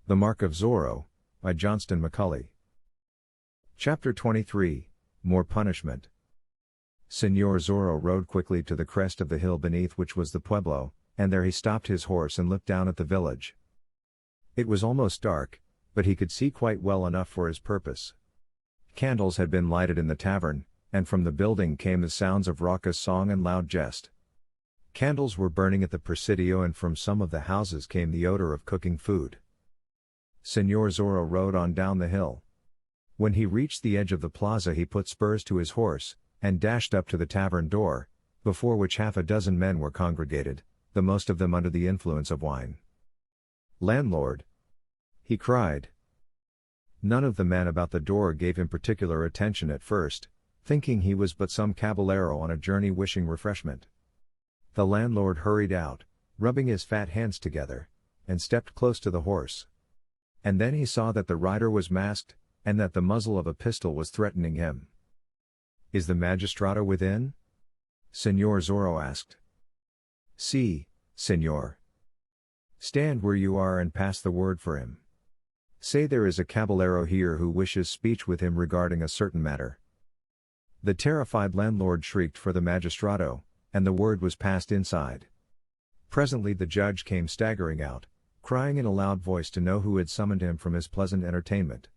The Mark of Zorro, by Johnston McCulley. Chapter 23, More Punishment. Señor Zorro rode quickly to the crest of the hill beneath which was the pueblo, and there he stopped his horse and looked down at the village. It was almost dark, but he could see quite well enough for his purpose. Candles had been lighted in the tavern, and from the building came the sounds of raucous song and loud jest. Candles were burning at the Presidio, and from some of the houses came the odor of cooking food. Señor Zorro rode on down the hill. When he reached the edge of the plaza, he put spurs to his horse, and dashed up to the tavern door, before which half a dozen men were congregated, the most of them under the influence of wine. "Landlord!" he cried. None of the men about the door gave him particular attention at first, thinking he was but some caballero on a journey wishing refreshment. The landlord hurried out, rubbing his fat hands together, and stepped close to the horse. And then he saw that the rider was masked, and that the muzzle of a pistol was threatening him. "Is the magistrado within?" Señor Zorro asked. "Si, señor." "Stand where you are and pass the word for him. Say there is a caballero here who wishes speech with him regarding a certain matter." The terrified landlord shrieked for the magistrado, and the word was passed inside. Presently the judge came staggering out, crying in a loud voice to know who had summoned him from his pleasant entertainment.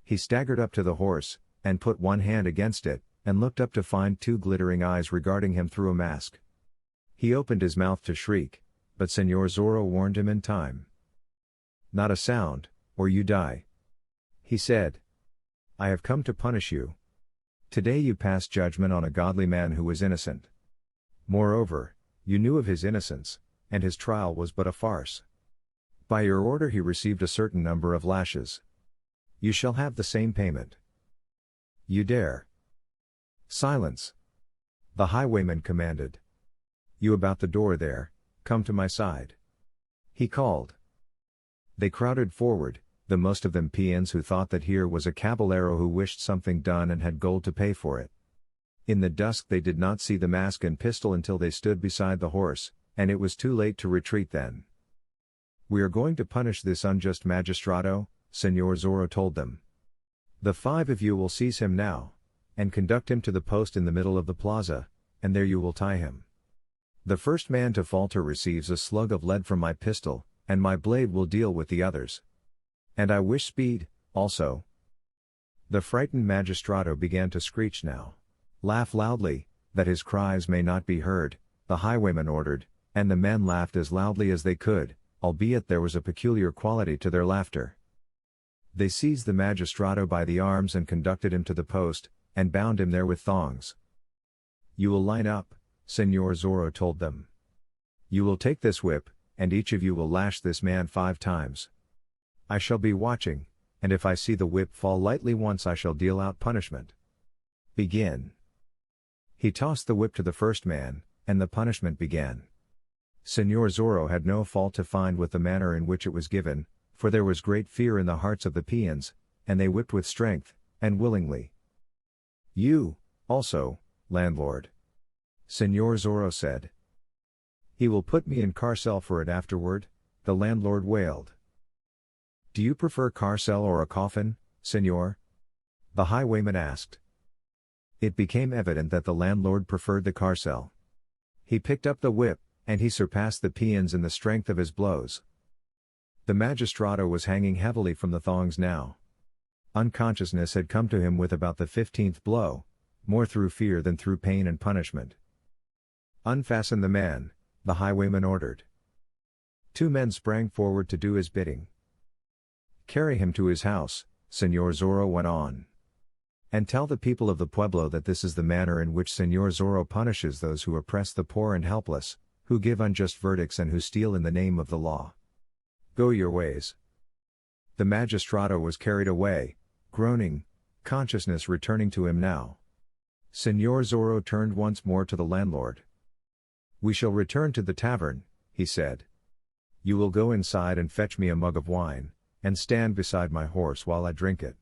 He staggered up to the horse, and put one hand against it, and looked up to find two glittering eyes regarding him through a mask. He opened his mouth to shriek, but Señor Zorro warned him in time. "Not a sound, or you die," he said. "I have come to punish you. Today you pass judgment on a godly man who was innocent. Moreover, you knew of his innocence, and his trial was but a farce. By your order he received a certain number of lashes. You shall have the same payment. You dare." "Silence!" the highwayman commanded. "You about the door there, come to my side," he called. They crowded forward, the most of them peons who thought that here was a caballero who wished something done and had gold to pay for it. In the dusk they did not see the mask and pistol until they stood beside the horse, and it was too late to retreat then. "We are going to punish this unjust magistrado," Señor Zorro told them. "The 5 of you will seize him now, and conduct him to the post in the middle of the plaza, and there you will tie him. The first man to falter receives a slug of lead from my pistol, and my blade will deal with the others. And I wish speed, also." The frightened magistrado began to screech now. "Laugh loudly, that his cries may not be heard," the highwayman ordered, and the men laughed as loudly as they could, albeit there was a peculiar quality to their laughter. They seized the magistrado by the arms and conducted him to the post, and bound him there with thongs. "You will line up," Señor Zorro told them. "You will take this whip, and each of you will lash this man 5 times. I shall be watching, and if I see the whip fall lightly once I shall deal out punishment. Begin." He tossed the whip to the first man, and the punishment began. Señor Zorro had no fault to find with the manner in which it was given, for there was great fear in the hearts of the peons, and they whipped with strength, and willingly. "You, also, landlord," Señor Zorro said. "He will put me in carcel for it afterward," the landlord wailed. "Do you prefer carcel or a coffin, señor?" the highwayman asked. It became evident that the landlord preferred the carcel. He picked up the whip, and he surpassed the peons in the strength of his blows. The magistrado was hanging heavily from the thongs now. Unconsciousness had come to him with about the 15th blow, more through fear than through pain and punishment. "Unfasten the man," the highwayman ordered. 2 men sprang forward to do his bidding. "Carry him to his house," Señor Zorro went on. "And tell the people of the pueblo that this is the manner in which Señor Zorro punishes those who oppress the poor and helpless, who give unjust verdicts and who steal in the name of the law. Go your ways." The magistrado was carried away, groaning, consciousness returning to him now. Señor Zorro turned once more to the landlord. "We shall return to the tavern," he said. "You will go inside and fetch me a mug of wine, and stand beside my horse while I drink it.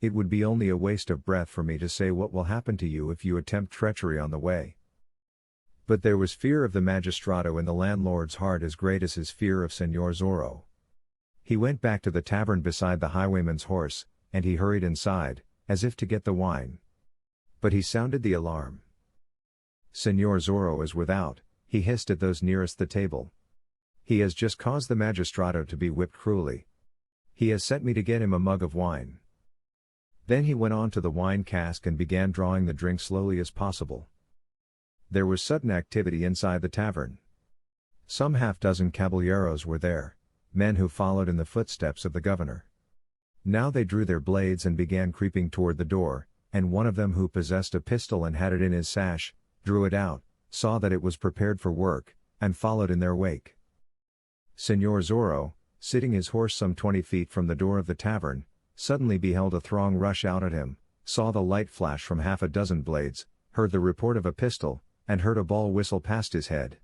It would be only a waste of breath for me to say what will happen to you if you attempt treachery on the way." But there was fear of the magistrado in the landlord's heart as great as his fear of Señor Zorro. He went back to the tavern beside the highwayman's horse, and he hurried inside, as if to get the wine. But he sounded the alarm. "Señor Zorro is without," he hissed at those nearest the table. "He has just caused the magistrado to be whipped cruelly. He has sent me to get him a mug of wine." Then he went on to the wine cask and began drawing the drink slowly as possible. There was sudden activity inside the tavern. Some half-dozen caballeros were there, men who followed in the footsteps of the governor. Now they drew their blades and began creeping toward the door, and one of them who possessed a pistol and had it in his sash, drew it out, saw that it was prepared for work, and followed in their wake. Señor Zorro, sitting his horse some 20 feet from the door of the tavern, suddenly beheld a throng rush out at him, saw the light flash from half a dozen blades, heard the report of a pistol, and heard a ball whistle past his head.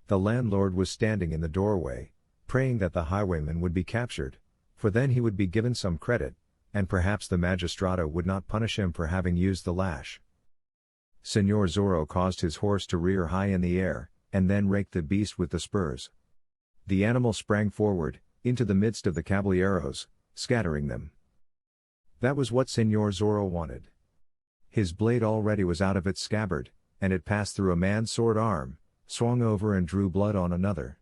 The landlord was standing in the doorway, praying that the highwayman would be captured, for then he would be given some credit, and perhaps the magistrado would not punish him for having used the lash. Señor Zorro caused his horse to rear high in the air, and then raked the beast with the spurs. The animal sprang forward, into the midst of the caballeros, scattering them. That was what Señor Zorro wanted. His blade already was out of its scabbard, and it passed through a man's sword arm, swung over and drew blood on another.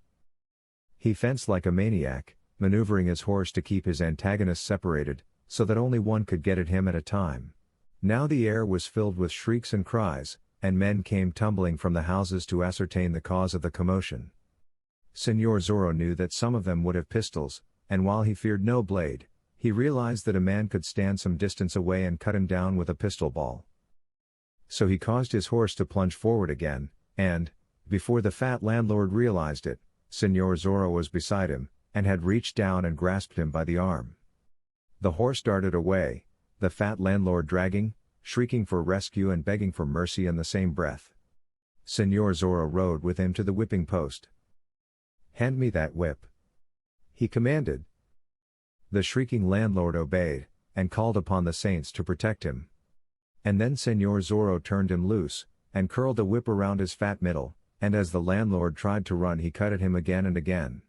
He fenced like a maniac, maneuvering his horse to keep his antagonists separated, so that only one could get at him at a time. Now the air was filled with shrieks and cries, and men came tumbling from the houses to ascertain the cause of the commotion. Señor Zorro knew that some of them would have pistols, and while he feared no blade, he realized that a man could stand some distance away and cut him down with a pistol ball. So he caused his horse to plunge forward again, and, before the fat landlord realized it, Señor Zorro was beside him, and had reached down and grasped him by the arm. The horse darted away, the fat landlord dragging, shrieking for rescue and begging for mercy in the same breath. Señor Zorro rode with him to the whipping post. "Hand me that whip," he commanded. The shrieking landlord obeyed, and called upon the saints to protect him. And then Señor Zorro turned him loose, and curled the whip around his fat middle, and as the landlord tried to run he cut at him again and again.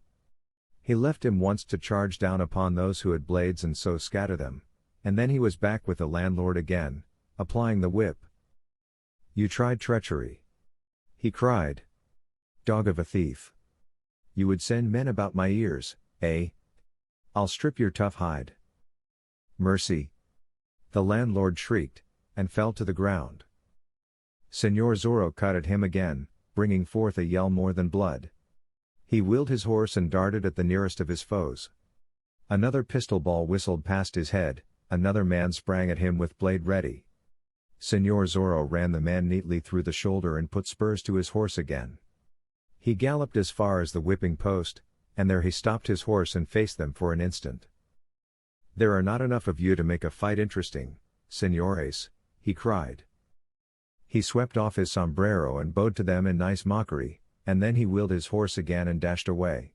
He left him once to charge down upon those who had blades and so scatter them, and then he was back with the landlord again, applying the whip. "You tried treachery," he cried. "Dog of a thief. You would send men about my ears, eh? I'll strip your tough hide." "Mercy!" the landlord shrieked, and fell to the ground. Señor Zorro cut at him again, bringing forth a yell more than blood. He wheeled his horse and darted at the nearest of his foes. Another pistol ball whistled past his head, another man sprang at him with blade ready. Señor Zorro ran the man neatly through the shoulder and put spurs to his horse again. He galloped as far as the whipping post, and there he stopped his horse and faced them for an instant. "There are not enough of you to make a fight interesting, señores," he cried. He swept off his sombrero and bowed to them in nice mockery, and then he wheeled his horse again and dashed away.